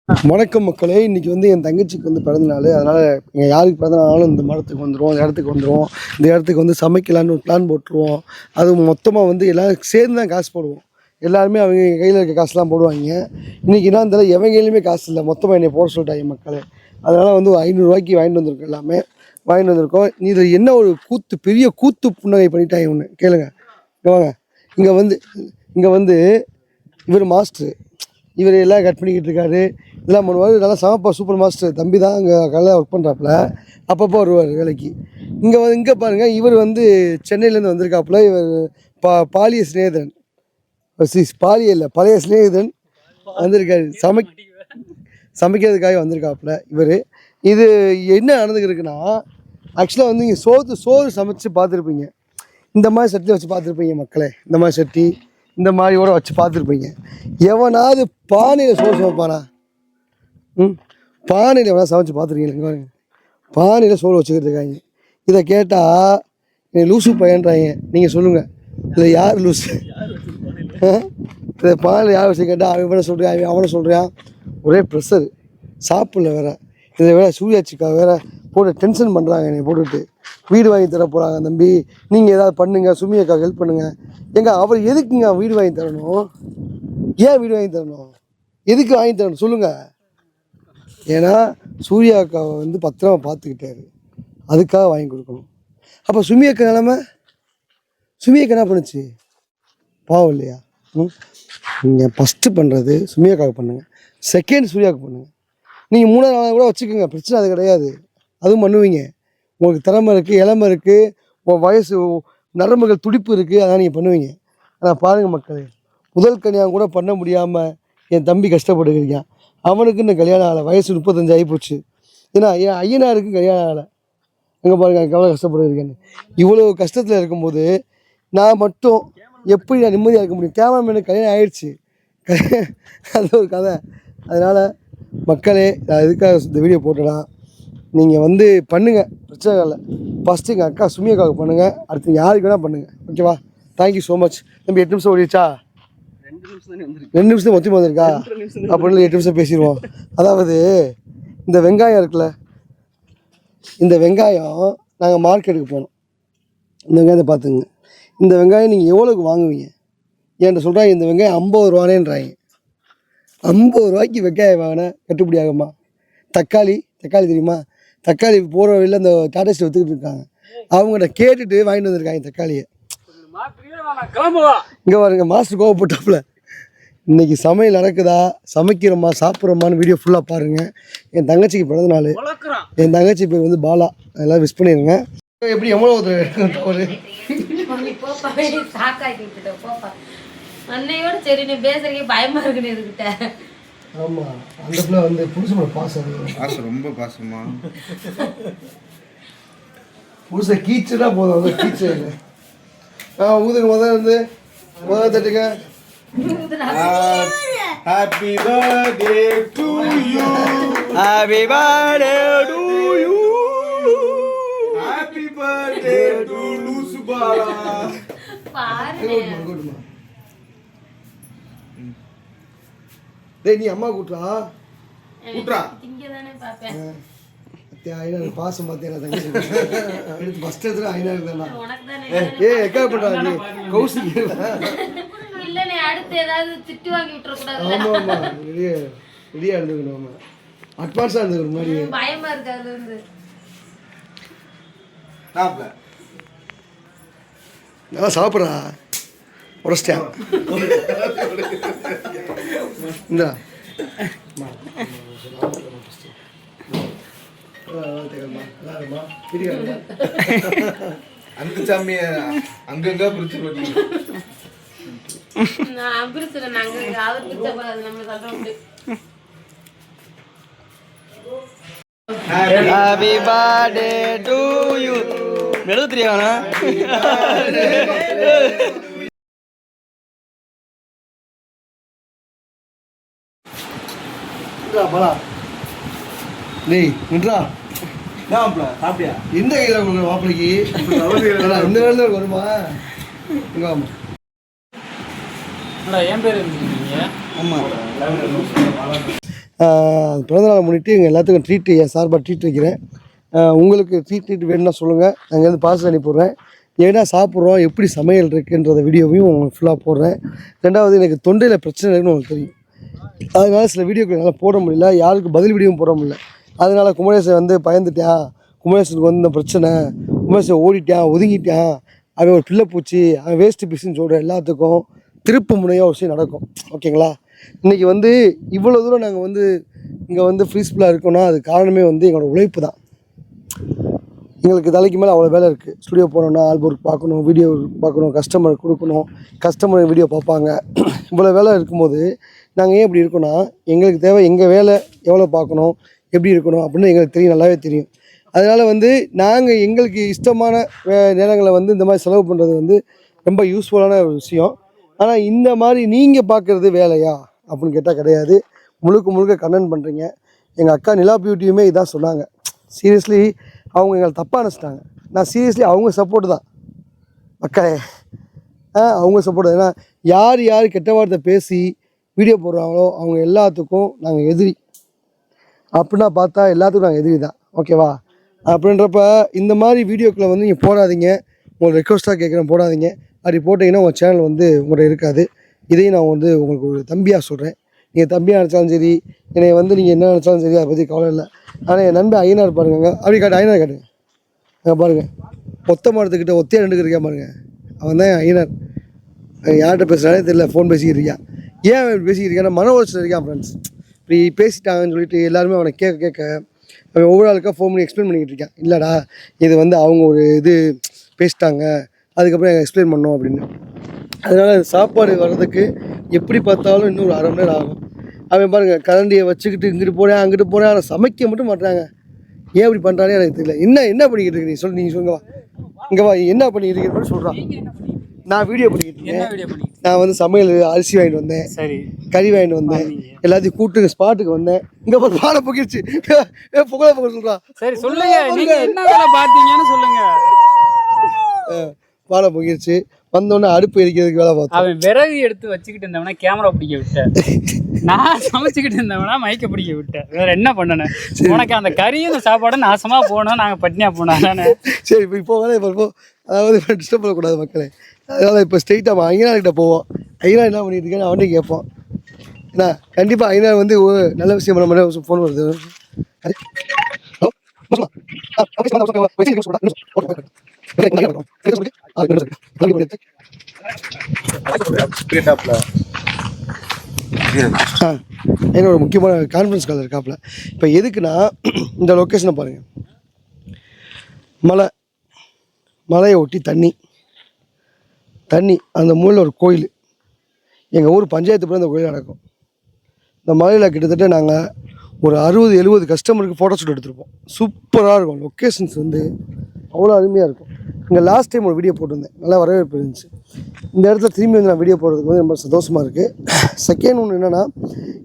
வணக்கம் மக்களே. இன்றைக்கி வந்து என் தங்கச்சிக்கு வந்து பிறந்த நாள். அதனால் எங்கள் யாருக்கு பிறந்த நாளும் இந்த மரத்துக்கு வந்துடுவோம், இந்த இடத்துக்கு வந்துடுவோம். இந்த இடத்துக்கு வந்து சமைக்கலான்னு ஒரு பிளான் போட்டுருவோம். அது மொத்தமாக வந்து எல்லோரும் சேர்ந்து தான் காசு போடுவோம். எல்லாருமே அவங்க கையில் இருக்க காசுலாம் போடுவாங்க. இன்றைக்கி என்ன இருந்தாலும் எவன் கையிலுமே காசு இல்லை. மொத்தமாக என்னை போட சொல்லிட்டாங்க மக்களே. அதனால் வந்து 500 ரூபாய்க்கு வாங்கிட்டு வந்திருக்கோம். எல்லாமே வாங்கிட்டு வந்திருக்கோம். இதில் என்ன ஒரு கூத்து, பெரிய கூத்து புன்னகை பண்ணிட்டாங்க ஒன்று கேளுங்க. வாங்க. இங்கே வந்து இவர் மாஸ்டரு. இவர் எல்லாம் கட் பண்ணிக்கிட்டு இருக்காரு, இதெல்லாம் பண்ணுவார். நல்லா சமைப்பார். சூப்பர் மாஸ்டர் தம்பி தான் அங்கே கடையில் ஒர்க் பண்ணுறாப்புல. அப்பப்போ வருவார் வேலைக்கு. இங்கே பாருங்கள், இவர் வந்து சென்னையிலேருந்து வந்திருக்காப்புல. இவர் பாலிய சிநேகிதன், பாலிய இல்லை பழைய சிநேகிதன் வந்திருக்காரு. சமைக்கிறதுக்காக வந்திருக்காப்புல இவர். இது என்ன நடந்துக்கிருக்குன்னா, ஆக்சுவலாக வந்து இங்கே சோறு சமைச்சு பார்த்துருப்பீங்க. இந்த மாதிரி சட்டி வச்சு பார்த்துருப்பீங்க மக்களே. இந்த மாதிரி சட்டி இந்த மாதிரியோட வச்சு பார்த்துருப்பீங்க. எவனாவது பானையில் சோறு சமைப்பானா? பானையில் எவனா சமைச்சு பார்த்துருக்கீங்க? பானையில் சோறு வச்சுக்கிட்டு இதை கேட்டால் என்னை லூசு பையன்றாங்க. நீங்கள் சொல்லுங்கள், இதில் யார் லூசு? இதை பானையில் யார் வச்சு கேட்டால் அவனை சொல்கிறான், அவனை சொல்கிறான். ஒரே ப்ரெஷர், சாப்பிடல வேறு. இதை வேறு சூர்யாச்சிக்கா வேறு போட்டு டென்ஷன் பண்ணுறாங்க. என்னை போட்டுட்டு வீடு வாங்கி தர போகிறாங்க. தம்பி நீங்கள் ஏதாவது பண்ணுங்கள், சுமியக்கா ஹெல்ப் பண்ணுங்கள். அவர் எதுக்குங்க வீடு வாங்கி தரணும்? ஏன் வீடு வாங்கி தரணும்? எதுக்கு வாங்கி தரணும் சொல்லுங்கள். ஏன்னா சூர்யா அக்காவை வந்து பத்திரமா பார்த்துக்கிட்டாரு, அதுக்காக வாங்கி கொடுக்கணும். அப்போ சுமியக்கா நிலமை, சுமியக்கா என்ன பண்ணுச்சு? பாவம் இல்லையா? நீங்கள் ஃபஸ்ட்டு பண்ணுறது சுமியக்காவுக்கு பண்ணுங்கள், செகண்ட் சூர்யாவுக்கு பண்ணுங்கள். நீங்கள் 3ஆவது நாள் கூட வச்சுக்கோங்க, பிரச்சனை அது கிடையாது. அதுவும் பண்ணுவீங்க. உங்களுக்கு திறமை இருக்குது, இளமை இருக்குது, உங்கள் வயசு நரம்புகள் துடிப்பு இருக்குது, அதான் நீங்கள் பண்ணுவீங்க. ஆனால் பாருங்கள் மக்களே, முதல் கல்யாணம் கூட பண்ண முடியாமல் என் தம்பி கஷ்டப்பட்டுக்கிறீங்க. அவனுக்கு இந்த கல்யாணம் ஆகலை, வயசு 35 ஆகிப்போச்சு. ஏன்னா என் ஐயனாருக்கு கல்யாணம் ஆகலை. அங்கே பாருங்கள் எவ்வளோ கஷ்டப்பட்டுருக்கேன்னு. இவ்வளோ கஷ்டத்தில் இருக்கும்போது நான் மட்டும் எப்படி நான் நிம்மதியாக இருக்க முடியும்? கேமராமேனுக்கு கல்யாணம் ஆகிடுச்சு, அது ஒரு கதை. அதனால் மக்களே, நான் எதுக்காக இந்த வீடியோ போட்டேன்னா, நீங்கள் வந்து பண்ணுங்கள், பிரச்சனை இல்லை. ஃபஸ்ட்டு எங்கள் அக்கா சுமியக்காவுக்கு பண்ணுங்கள், அடுத்து யாருக்கு வேணால் பண்ணுங்கள். ஓகேவா? Thank you so much. தம்பி 8 நிமிஷம் ஓடிச்சா? 2 நிமிஷம் மொத்தமாக வந்திருக்கா? அப்படின்னு 8 நிமிஷம் பேசிடுவோம். அதாவது இந்த வெங்காயம் இருக்குல்ல, இந்த வெங்காயம் நாங்கள் மார்க்கெட்டுக்கு போனோம். இந்த வெங்காயத்தை பார்த்துங்க. இந்த வெங்காயம் நீங்கள் எவ்வளோக்கு வாங்குவீங்க? என்கிட்ட சொல்கிறாங்க இந்த வெங்காயம் 50 ரூபானேன்றாங்க. 50 ரூபாய்க்கு வெங்காயம் வாங்கினா கட்டுப்படி ஆகுமா? தக்காளி தெரியுமா? தக்காளி போகிற வழியில் அந்த டாடா ஸ்டீல் விற்றுக்கிட்டு இருக்காங்க. அவங்கள்ட்ட கேட்டுட்டு வாங்கிட்டு வந்திருக்காங்க தக்காளியை. இங்கே பாருங்க, மாஸ்டர் கோவப்பட்டாப்புல. இன்றைக்கி சமையல் நடக்குதா, சமைக்கிறோமா, சாப்பிட்றோமான்னு வீடியோ ஃபுல்லாக பாருங்கள். என் தங்கச்சிக்கு பிறந்த நாள். என் தங்கச்சி பேர் வந்து பாலா. எல்லாம் விஷ் பண்ணிடுங்க. எப்படி எவ்வளோ ஒரு அன்னையோட சரி நீ பேசுறீங்க பயமா இருக்குன்னு எதுக்கிட்ட. ஆமா, அந்த பிள்ளை வந்து புருஷனோட பாசம் ரொம்ப பாசமா. புருஷ கீச்சுனா போதும், வந்து கீச்சு இல்லை. ஊதுக்கு முதல்ல தட்டுங்க. Happy birthday to you, happy birthday to you, happy birthday to லூசுபா. பாருங்க டேய், நீ அம்மா கூட்டுறா இங்க தானே பாப்பேன். ஐநாறு பாசம் பார்த்தேன் தங்கச்சி எடுத்து ஃபஸ்ட் எடுத்துல ஐநாறு தானா? உனக்கு தானே. எக்கா பண்ணுறா நீ கௌசிக்கு இல்ல நீ அடுத்து ஏதாவது திட்டு வாங்கி விட்டுற கூடாது. ஆமா ரெடியா இருந்துக்கணும். ஆமா, அட்வான்ஸா இருந்துக்கணும். மாதிரி பயமா இருக்கு அதுல இருந்து. நல்லா சாப்பிட்றா, உடச்சிட்டேன். இந்தா அந்த சாமிய அங்கங்க பிரிச்சு போட்டு நான் பிரிச்சுல நாங்க அவர் பிரிச்ச கூடாது, நம்ம சொல்றோம். Happy birthday to you. மெழுகு தெரியாதா? டேய் நின்றா. சாப்பிட்டியா? எந்த கையில் கொடுக்குற மாப்பிளைக்கு? இந்த வேலை வருமா? இங்கே ஆமாம். என் பேர் ஆமாம். பிறந்தநாளை முன்னிட்டு எங்கள் எல்லாத்துக்கும் ட்ரீட் என் சார்பாக ட்ரீட் வைக்கிறேன். உங்களுக்கு ட்ரீட் வேணும்னா சொல்லுங்கள், நாங்கள் வந்து பார்சல் அனுப்பிவிட்றேன். ஏன்னா சாப்பிட்றோம் எப்படி சமையல் இருக்குன்றத வீடியோவையும் உங்களுக்கு ஃபுல்லாக போடுறேன். ரெண்டாவது எனக்கு தொண்டையில் பிரச்சனை இருக்குன்னு உங்களுக்கு தெரியும், அதனால் சில வீடியோக்கள் என்னால் போட முடியல, யாருக்கு பதில் வீடியோவும் போட முடியல. அதனால் குமரேசன் வந்து பயந்துட்டான், குமரேசனுக்கு வந்து இந்த பிரச்சனை, குமரேசன் ஓடிட்டான் ஒதுங்கிட்டான், அவன் ஒரு பிள்ளை பூச்சி, அவன் வேஸ்ட்டு பீஸுன்னு சொல்கிற எல்லாத்துக்கும் திருப்பு முனையாக ஒரு விஷயம் நடக்கும். ஓகேங்களா? இன்றைக்கி வந்து இவ்வளோ தூரம் நாங்கள் வந்து இங்கே வந்து ஃப்ரீஸ்ஃபுல்லாக இருக்கோன்னா அது காரணமே வந்து எங்களோட உழைப்பு தான். எங்களுக்கு தலைக்கு மேலே அவ்வளோ வேலை இருக்குது. ஸ்டுடியோ போனோன்னா ஆல்போர்க் பார்க்கணும், வீடியோ பார்க்கணும், கஸ்டமர் கொடுக்கணும், கஸ்டமர் வீடியோ பார்ப்பாங்க. இவ்வளோ வேலை இருக்கும்போது நாங்கள் ஏன் இப்படி இருக்கோன்னா, எங்களுக்கு தேவை எங்கள் வேலை எவ்வளோ பார்க்கணும், எப்படி இருக்கணும் அப்படின்னு எங்களுக்கு தெரியும், நல்லாவே தெரியும். அதனால் வந்து நாங்கள் எங்களுக்கு இஷ்டமான நேரங்களை வந்து இந்த மாதிரி செலவு பண்ணுறது வந்து ரொம்ப யூஸ்ஃபுல்லான ஒரு விஷயம். ஆனால் இந்த மாதிரி நீங்கள் பார்க்குறது வேலையா அப்படின்னு கேட்டால் கிடையாது. முழுக்க கண்டென்ட் பண்ணுறீங்க. எங்கள் அக்கா நிலா பியூட்டியுமே இதான் சொன்னாங்க. சீரியஸ்லி அவங்க எங்களை தப்பாக நினச்சிட்டாங்க. நான் சீரியஸ்லி அவங்க சப்போர்ட்டு தான் மக்களே, அவங்க சப்போர்ட். ஏன்னா யார் கெட்ட வார்த்தை பேசி வீடியோ போடுறாங்களோ அவங்க எல்லாத்துக்கும் நாங்கள் எதிரி. அப்படின்னா பார்த்தா எல்லாத்துக்கும் நாங்கள் எதிரி தான். ஓகேவா? அப்படின்றப்ப இந்த மாதிரி வீடியோக்களை வந்து நீங்கள் போடாதீங்க. உங்களுக்கு ரெக்வஸ்ட்டாக கேட்குறேன், போடாதீங்க. அப்படி போட்டிங்கன்னா உங்கள் சேனல் வந்து உங்கள்கிட்ட இருக்காது. இதையும் நான் வந்து உங்களுக்கு ஒரு தம்பியாக சொல்கிறேன். நீங்கள் தம்பியாக நினச்சாலும் சரி, என்னை வந்து நீங்கள் என்ன நினச்சாலும் சரி, அதை பற்றி கவலை இல்லை. ஆனால் என் நண்பன் ஐயனார் பாருங்க, அப்படி காட்டு, ஐயனார் காட்டுங்க, அங்கே பாருங்கள், ஒத்த மரத்துக்கிட்ட ஒத்தையாக ரெண்டுக்கு இருக்கா பாருங்கள், அவன் தான் ஐயனார். யார்கிட்ட பேசுகிறானே தெரியல, ஃபோன் பேசிக்கிட்டு இருக்கான். ஏன் அவன் இப்படி பேசிக்கிட்டு இருக்கான்? மன உளைச்சல் இருக்கான் ஃப்ரெண்ட்ஸ். இப்படி பேசிட்டாங்கன்னு சொல்லிட்டு எல்லாருமே அவனை கேட்க அவன் ஒவ்வொரு ஆளுக்காக ஃபோன் பண்ணி எக்ஸ்பிளைன் பண்ணிக்கிட்டு இருக்கான். இல்லைடா இது வந்து அவங்க ஒரு இது பேசிட்டாங்க, அதுக்கப்புறம் எங்கள் எக்ஸ்பிளைன் பண்ணோம் அப்படின்னு. அதனால் சாப்பாடு வர்றதுக்கு எப்படி பார்த்தாலும் இன்னும் ஒரு 1/2 மணி நேரம் ஆகும். அவன் பாருங்கள் கரண்டியை வச்சுக்கிட்டு இங்கிட்டு போகிறேன் அங்கிட்டு போகிறேன், ஆனால் சமைக்க மட்டும் மாட்டாங்க. ஏன் இப்படி பண்ணுறானே எனக்கு தெரியல. என்ன பண்ணிக்கிட்டு இருக்கு? நீங்கள் சொல்லுங்க, வா இங்கே வா, என்ன பண்ணிக்கிட்டு இருக்கிற சொல்கிறான். நான் வீடியோ பண்ணிக்கிட்டு இருக்கேன். நான் வந்து சமையல் அரிசி வாங்கிட்டு வந்தேன், சரி, கறி வாங்கிட்டு வந்தேன், எல்லாத்தையும் கூட்டு ஸ்பாட்டுக்கு வந்தேன். இங்கே ஒரு பாலை போக்கிடுச்சு, புகழ சொல்கிறான். சரி சொல்லுங்க, என்ன வேலை பார்த்தீங்கன்னு சொல்லுங்க. பாலை போக்கிடுச்சு. வந்தோடனே அடுப்பு எரிக்கிறதுக்கு வேலை பார்த்தோம். அவன் விறகு எடுத்து வச்சுக்கிட்டு இருந்தவனா கேமரா பிடிக்க விட்டேன், நான் சமைச்சுக்கிட்டு இருந்தவனா மைக்க பிடிக்க விட்டேன். வேற என்ன பண்ணனேன்? உனக்கு அந்த கறியும் இந்த சாப்பாடும் நாசமா போனோம், நாங்கள் பட்னியா போனோம் தானே. சரி இப்போ வேலை இப்போ அதாவது டிஸ்டர்ப் பண்ணக்கூடாது மக்களே. அதனால் இப்போ ஸ்ட்ரெயிட்டாக ஐயனார்கிட்ட போவோம். ஐயனா என்ன பண்ணிட்டு இருக்கேன்னு அவன்கிட்ட கேட்போம். ஏன்னா கண்டிப்பாக ஐயனா வந்து ஒரு நல்ல விஷயம் பண்ண மாதிரி ஃபோன் வருது. என்னோட முக்கியமான கான்ஃபரன்ஸ் கால் இருக்காப்புல. இப்போ எதுக்குன்னா இந்த லொக்கேஷனை பாருங்கள், மலையை ஒட்டி தண்ணி, அந்த மூலையில் ஒரு கோயில். எங்கள் ஊர் பஞ்சாயத்து பிறகு அந்த கோயில் நடக்கும். இந்த மலையில் கிட்டத்தட்ட நாங்கள் ஒரு 60-70 கஸ்டமருக்கு ஃபோட்டோ ஷூட் எடுத்திருப்போம். சூப்பராக இருக்கும். லொக்கேஷன்ஸ் வந்து அவ்வளோ அருமையாக இருக்கும். இங்கே லாஸ்ட் டைம் ஒரு வீடியோ போட்டிருந்தேன், நல்லா வரவேற்பு இருந்துச்சு. இந்த இடத்துல திரும்பி வந்து நான் வீடியோ போடுறதுக்கு வந்து ரொம்ப சந்தோஷமாக இருக்குது. செகண்ட் ஒன்று என்னென்னா,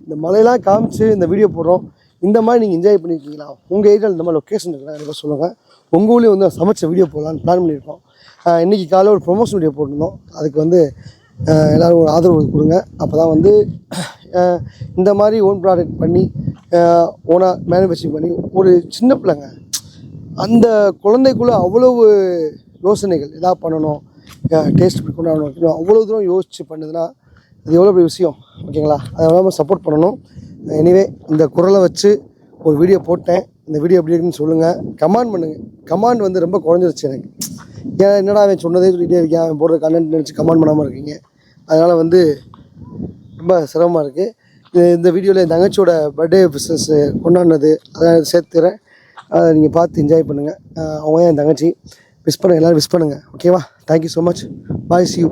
இந்த மலையெல்லாம் காமிச்சு இந்த வீடியோ போடுறோம். இந்த மாதிரி நீங்கள் என்ஜாய் பண்ணியிருக்கீங்களா? உங்கள் ஏரியாவில் இந்த மாதிரி லொக்கேஷன் இருக்குன்னா எனக்கு சொல்லுங்கள். உங்கள் ஊர்லேயும் வந்து சமைச்ச வீடியோ போடலான்னு பிளான் பண்ணியிருக்கோம். இன்றைக்கி காலையில் ஒரு ப்ரொமோஷன் வீடியோ போட்டிருந்தோம். அதுக்கு வந்து எல்லோரும் ஒரு ஆதரவு கொடுங்க. அப்போ தான் வந்து இந்த மாதிரி ஓன் ப்ராடக்ட் பண்ணி ஓனாக மேனுஃபேக்சரிங் பண்ணி ஒரு சின்ன பிள்ளைங்க அந்த குழந்தைக்குள்ளே அவ்வளவு யோசனைகள் எதாவது பண்ணணும், டேஸ்ட் இப்படி கொண்டாடணும் வைக்கணும், அவ்வளோ தூரம் யோசித்து பண்ணுதுன்னா அது எவ்வளோ பெரிய விஷயம். ஓகேங்களா? அதெல்லாம் நம்ம சப்போர்ட் பண்ணணும். எனிவே இந்த குரலை வச்சு ஒரு வீடியோ போட்டேன். இந்த வீடியோ எப்படி இருக்குன்னு சொல்லுங்கள், கமெண்ட் பண்ணுங்கள். கமெண்ட் வந்து ரொம்ப குறைஞ்சிருச்சு எனக்கு. ஏன் என்னடா அவன் சொன்னதே சொல்லிகிட்டே இருக்கேன், அவன் போடுற கண்டென்ட் நினச்சி கமெண்ட் பண்ணாமல் இருக்கீங்க. அதனால் வந்து ரொம்ப சிரமமாக இருக்குது. இந்த வீடியோவில் என் தங்கச்சியோட பர்த்டே பிஸ்னஸ் கொண்டாடினது அதை சேர்த்துறேன். அதை நீங்கள் பார்த்து என்ஜாய் பண்ணுங்கள். அவங்க என் தங்கச்சி விஷ் பண்ணுங்கள், எல்லோரும் விஷ் பண்ணுங்கள். ஓகேவா? Thank you so much. Bye, C you.